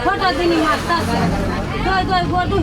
Photo दिनी मारता दो फोटो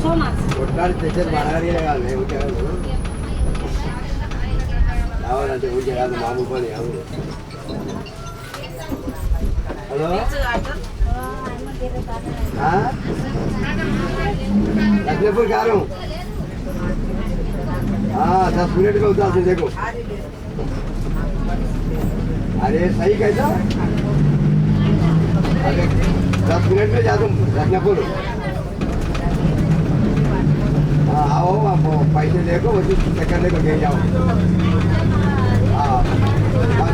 సో మచ్ కొట్లాడి తెచ్చేది మనగానే కాదు ఊరికే కాదు రావాలంటే ఊరికే కాదు మామూలు పని కాదు. హలో लखनपुर जा रहा हूँ। 10 मिनट में उतार से देखो। अरे सही कैसा? अरे 10 मिनट में जा तुम लखनपुर। आओ आप पैसे देखो वो चक्कर लेकर ले जाओ।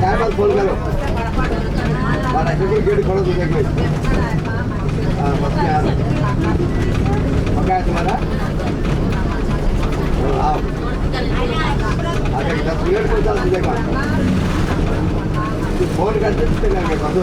टाइम पर फोन करो। लखनपुर गेट खोलो तो देखो। बस आ रहा पक्का है तुम्हारा? आओ आगे 10 मिनट में उतार देगा। फोन करते लगे बंधु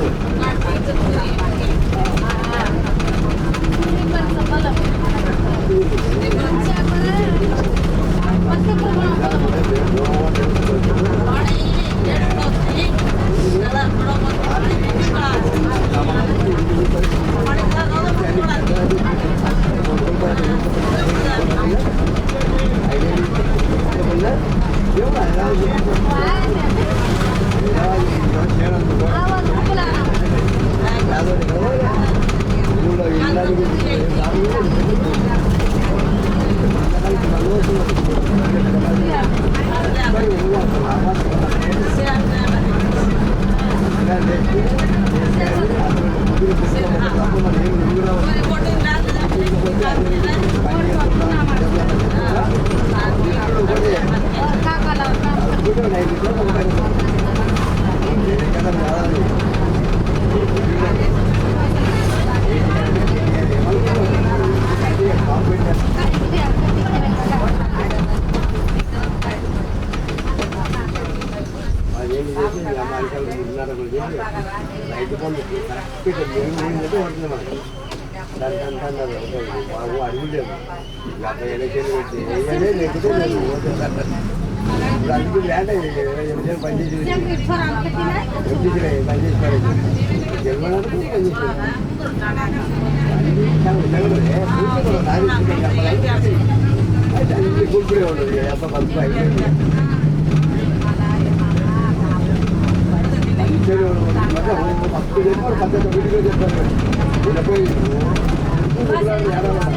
రైతు బంధు కరెక్ట్గా మేము పడుతుంది మనకి బాబు అడుగులు లేవు 50 ఎలక్షన్లు పెట్టి వేయలే లేకపోతే లేదు ఇప్పుడు అందుకు ల్యాండ్ 20 ఎలక్షన్లు పనిచేసి పనిచేసి గెలవడానికి పనిచేసి గుర్తుడే ఉండదు ఎంత మంచి అయిపోయింది పక్కకు చెప్పారు పక్కన వీడియో చెప్పారు వీళ్ళపోయి హైదరాబాద్